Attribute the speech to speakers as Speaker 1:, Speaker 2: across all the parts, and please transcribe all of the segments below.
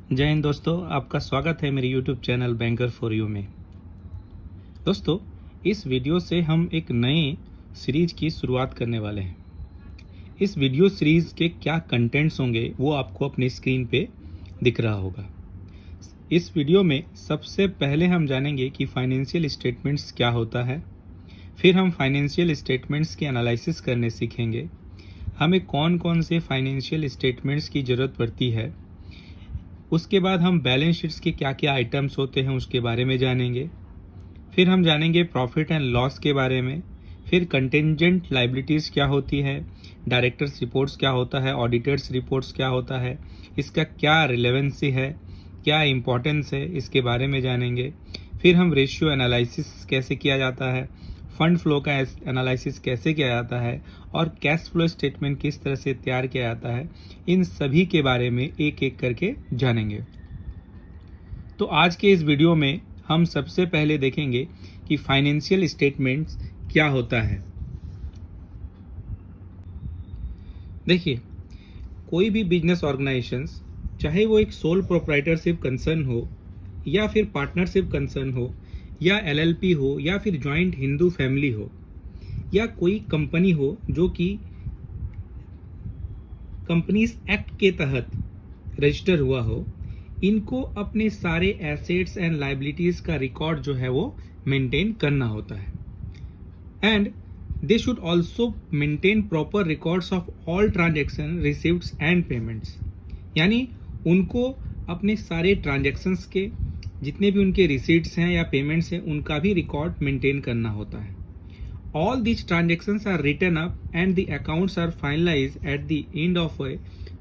Speaker 1: जय हिंद दोस्तों, आपका स्वागत है मेरे YouTube channel banker for you में। दोस्तों, इस वीडियो से हम एक नए सीरीज की शुरुआत करने वाले हैं। इस वीडियो सीरीज के क्या कंटेंट्स होंगे वो आपको अपनी स्क्रीन पे दिख रहा होगा। इस वीडियो में सबसे पहले हम जानेंगे कि फाइनेंशियल स्टेटमेंट्स क्या होता है। फिर हम फाइनेंशियल स्टेटमेंट्स की एनालिसिस करने सीखेंगे। हमें कौन कौन से फाइनेंशियल स्टेटमेंट्स की ज़रूरत पड़ती है। उसके बाद हम बैलेंस शीट्स के क्या क्या आइटम्स होते हैं उसके बारे में जानेंगे। फिर हम जानेंगे प्रॉफिट एंड लॉस के बारे में। फिर कंटेंजेंट लाइबिलिटीज़ क्या होती है, डायरेक्टर्स रिपोर्ट्स क्या होता है, ऑडिटर्स रिपोर्ट्स क्या होता है, इसका क्या रिलेवेंसी है, क्या इम्पोर्टेंस है, इसके बारे में जानेंगे। फिर हम रेशियो एनालिसिस कैसे किया जाता है, फंड फ्लो का एनालिसिस कैसे किया जाता है और कैश फ्लो स्टेटमेंट किस तरह से तैयार किया जाता है, इन सभी के बारे में एक एक करके जानेंगे। तो आज के इस वीडियो में हम सबसे पहले देखेंगे कि फाइनेंशियल स्टेटमेंट्स क्या होता है। देखिए, कोई भी बिजनेस ऑर्गेनाइजेशंस, चाहे वो एक सोल प्रोप्राइटरशिप कंसर्न हो या फिर पार्टनरशिप कंसर्न हो या एलएलपी हो या फिर जॉइंट हिंदू फैमिली हो या कोई कंपनी हो जो कि कंपनीज एक्ट के तहत रजिस्टर हुआ हो, इनको अपने सारे एसेट्स एंड लाइबिलिटीज का रिकॉर्ड जो है वो मेंटेन करना होता है। And they should also maintain proper records of all transaction receipts and payments, यानी उनको अपने सारे ट्रांजेक्शन्स के जितने भी उनके रिसीट्स हैं या पेमेंट्स हैं उनका भी रिकॉर्ड मेंटेन करना होता है। All these transactions are written up and the accounts are finalized at the end of a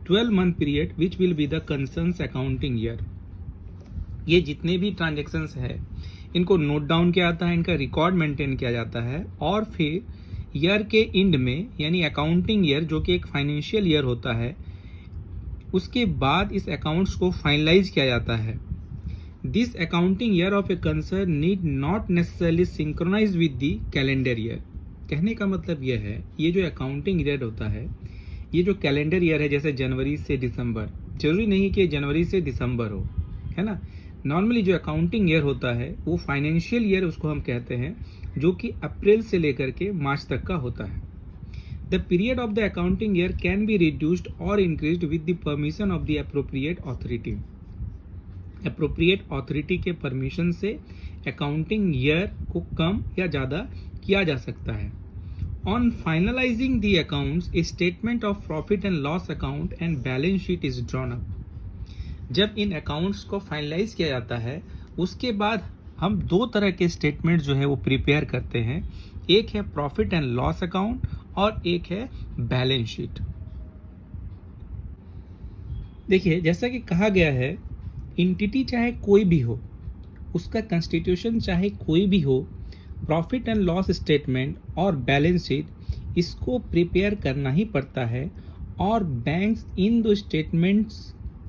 Speaker 1: 12-month period which will be the concerned accounting year। ये जितने भी ट्रांजेक्शन्स है इनको नोट डाउन किया जाता है, इनका रिकॉर्ड मेंटेन किया जाता है और फिर ईयर के एंड में, यानी अकाउंटिंग ईयर जो कि एक फाइनेंशियल ईयर होता है, उसके बाद इस अकाउंट्स को फाइनलाइज किया जाता है। This accounting year of a concern need not necessarily synchronize with the calendar year। कहने का मतलब यह है, ये जो अकाउंटिंग ईयर होता है, ये जो कैलेंडर ईयर है, जैसे जनवरी से दिसंबर, जरूरी नहीं कि जनवरी से दिसंबर हो, है ना। नॉर्मली जो अकाउंटिंग ईयर होता है वो फाइनेंशियल ईयर उसको हम कहते हैं, जो कि अप्रैल से लेकर के मार्च तक का होता है। The period of the accounting year can be reduced और increased with the permission of the appropriate authority. Appropriate authority के परमिशन से अकाउंटिंग ईयर को कम या ज़्यादा किया जा सकता है। On finalising the accounts, a statement of profit and loss account and balance sheet is drawn up. जब इन अकाउंट्स को फाइनलाइज किया जाता है उसके बाद हम दो तरह के स्टेटमेंट जो है वो प्रिपेयर करते हैं। एक है प्रॉफिट एंड लॉस अकाउंट और एक है बैलेंस शीट। देखिए, जैसा कि कहा गया है, इंटिटी चाहे कोई भी हो, उसका कंस्टिट्यूशन चाहे कोई भी हो, प्रॉफिट एंड लॉस स्टेटमेंट और बैलेंस शीट इसको प्रिपेयर करना ही पड़ता है। और बैंक्स इन दो स्टेटमेंट्स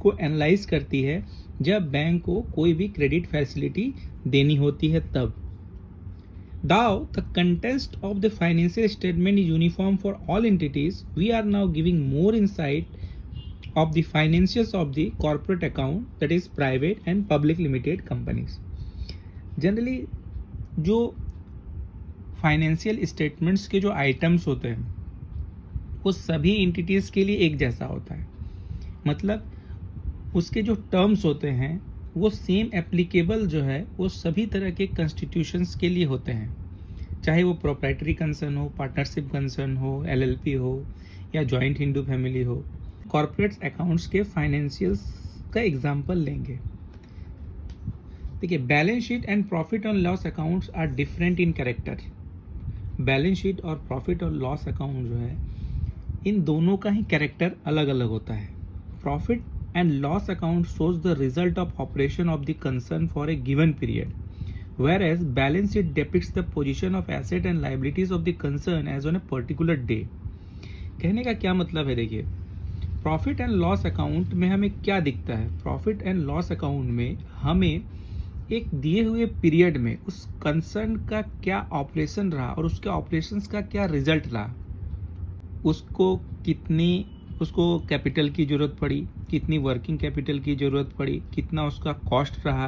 Speaker 1: को एनालाइज करती है जब बैंक को कोई भी क्रेडिट फैसिलिटी देनी होती है तब। Though the context of the financial statement is uniform for all entities, we are now giving more insight of the financials of the corporate account, that is private and public limited companies। Generally जो financial statements के जो items होते हैं वो सभी entities के लिए एक जैसा होता है। मतलब उसके जो टर्म्स होते हैं वो सेम एप्लीकेबल जो है वो सभी तरह के कंस्टिट्यूशंस के लिए होते हैं, चाहे वो प्रोप्राइटरी कंसर्न हो, पार्टनरशिप कंसर्न हो, एलएलपी हो या जॉइंट हिंदू फैमिली हो। कॉर्पोरेट अकाउंट्स के फाइनेंशियल्स का एग्जांपल लेंगे। देखिए, बैलेंस शीट एंड प्रॉफिट और loss accounts are different in character. Balance sheet और प्रॉफिट और लॉस अकाउंट जो है, इन दोनों का ही कैरेक्टर अलग अलग होता है। Profit and loss account shows the result of operation of the concern for a given period, whereas balance sheet depicts the position of asset and liabilities of the concern as on a particular day। कहने का क्या मतलब है, देखिए, profit and loss account में हमें क्या दिखता है। प्रॉफिट एंड लॉस अकाउंट में हमें एक दिए हुए पीरियड में उस कंसर्न का क्या ऑपरेशन रहा और उसके ऑपरेशंस का क्या रिजल्ट रहा, उसको कितनी उसको कैपिटल की ज़रूरत पड़ी, कितनी वर्किंग कैपिटल की ज़रूरत पड़ी, कितना उसका कॉस्ट रहा,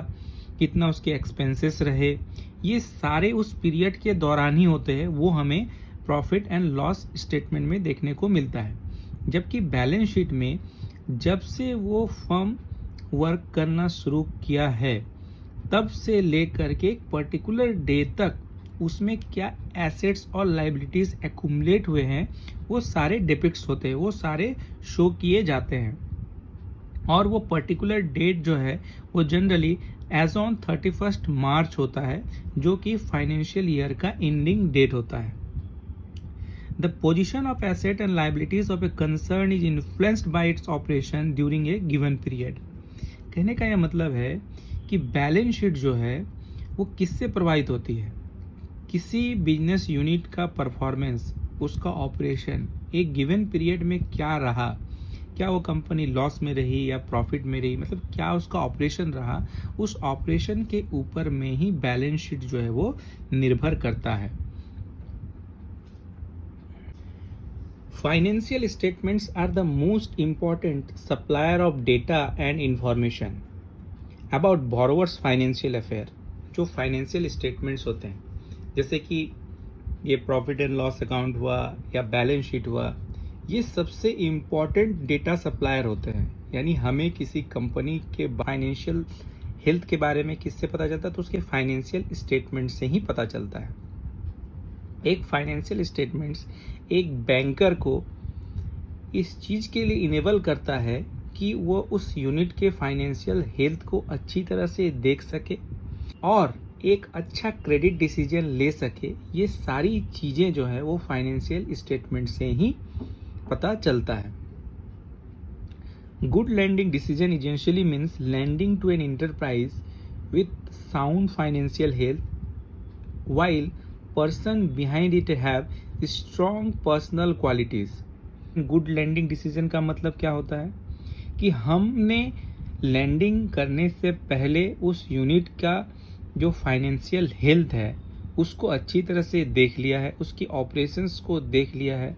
Speaker 1: कितना उसके एक्सपेंसेस रहे, ये सारे उस पीरियड के दौरान ही होते हैं, वो हमें प्रॉफिट एंड लॉस स्टेटमेंट में देखने को मिलता है। जबकि बैलेंस शीट में जब से वो फर्म वर्क करना शुरू किया है तब से लेकर के एक पर्टिकुलर डे तक उसमें क्या एसेट्स और लाइबिलिटीज़ एक्यूमुलेट हुए हैं वो सारे डिपिक्ट्स होते हैं, वो सारे शो किए जाते हैं। और वो पर्टिकुलर डेट जो है वो जनरली एज ऑन 31 मार्च होता है, जो कि फाइनेंशियल ईयर का एंडिंग डेट होता है। The position of asset and liabilities of a concern is influenced by its operation during a given period. कहने का यह मतलब है कि बैलेंस शीट जो है वो किससे प्रभावित होती है? किसी बिजनेस यूनिट का परफॉर्मेंस, उसका ऑपरेशन एक गिवन पीरियड में क्या रहा, क्या वो कंपनी लॉस में रही या प्रॉफिट में रही, मतलब क्या उसका ऑपरेशन रहा, उस ऑपरेशन के ऊपर में ही बैलेंस शीट जो है वो निर्भर करता है। Financial statements are the most important supplier of data and information about borrower's financial affair। जो फाइनेंशियल स्टेटमेंट्स होते हैं, जैसे कि ये प्रॉफिट एंड लॉस अकाउंट हुआ या बैलेंस शीट हुआ, ये सबसे इम्पॉर्टेंट डेटा सप्लायर होते हैं। यानी हमें किसी कंपनी के फाइनेंशियल हेल्थ के बारे में किससे पता चलता है? तो उसके फाइनेंशियल स्टेटमेंट से ही पता चलता है। एक फाइनेंशियल स्टेटमेंट्स एक बैंकर को इस चीज़ के लिए इनेबल करता है कि वो उस यूनिट के फाइनेंशियल हेल्थ को अच्छी तरह से देख सके और एक अच्छा क्रेडिट डिसीजन ले सके। ये सारी चीज़ें जो है वो फाइनेंशियल स्टेटमेंट से ही पता चलता है। Good lending decision essentially means lending to an enterprise with sound financial health while person behind it have strong personal qualities। Good lending decision का मतलब क्या होता है कि हमने लैंडिंग करने से पहले उस यूनिट का जो फाइनेंशियल हेल्थ है उसको अच्छी तरह से देख लिया है, उसकी ऑपरेशंस को देख लिया है।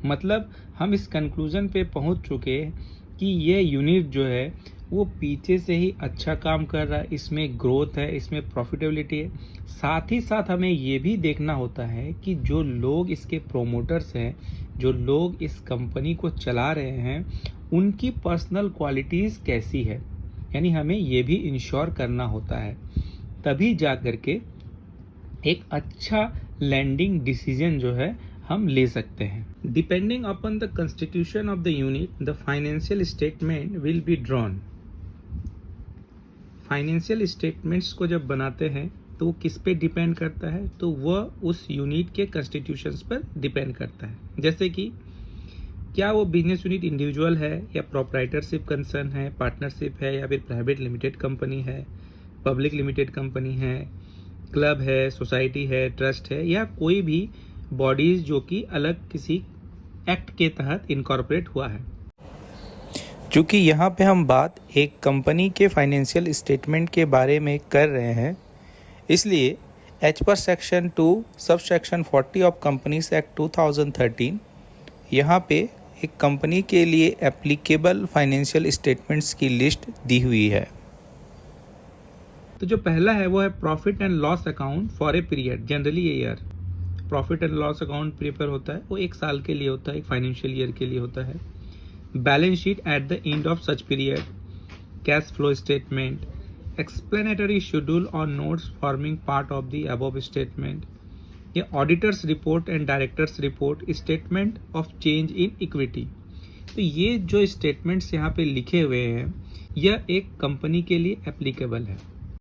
Speaker 1: मतलब हम इस कंक्लूजन पे पहुंच चुके हैं कि ये यूनिट जो है वो पीछे से ही अच्छा काम कर रहा है, इसमें ग्रोथ है, इसमें प्रॉफिटेबिलिटी है। साथ ही साथ हमें ये भी देखना होता है कि जो लोग इसके प्रोमोटर्स हैं, जो लोग इस कंपनी को चला रहे हैं, उनकी पर्सनल क्वालिटीज़ कैसी है। यानी हमें ये भी इंश्योर करना होता है, तभी जा कर के एक अच्छा लैंडिंग डिसीजन जो है हम ले सकते हैं। Depending upon the constitution of the unit the financial statement will be drawn. Financial statements को जब बनाते हैं तो वो किस पे डिपेंड करता है? तो वह उस यूनिट के कंस्टिट्यूशंस पर डिपेंड करता है। जैसे कि क्या वो बिजनेस यूनिट इंडिविजुअल है या प्रोप्राइटरशिप कंसर्न है, पार्टनरशिप है या फिर प्राइवेट लिमिटेड कंपनी है, पब्लिक लिमिटेड कंपनी है, क्लब है, सोसाइटी है, ट्रस्ट है या कोई भी बॉडीज जो कि अलग किसी एक्ट के तहत इनकॉर्पोरेट हुआ है। चूँकि यहाँ पे हम बात एक कंपनी के फाइनेंशियल स्टेटमेंट के बारे में कर रहे हैं, इसलिए as per section 2 sub section 40 of companies act 2013 यहाँ पे एक कंपनी के लिए एप्लीकेबल फाइनेंशियल स्टेटमेंट्स की लिस्ट दी हुई है। तो जो पहला है वो है profit and loss account for a period, generally a year. Profit and loss account prepare होता है, वो एक साल के लिए होता है, एक फाइनेंशियल ईयर के लिए होता है। Balance sheet at the end of such period, cash flow statement, explanatory schedule or notes forming part of the above statement, या auditors report and directors report, statement of change in equity. तो ये जो statements यहाँ पे लिखे हुए हैं यह एक कंपनी के लिए एप्लीकेबल है।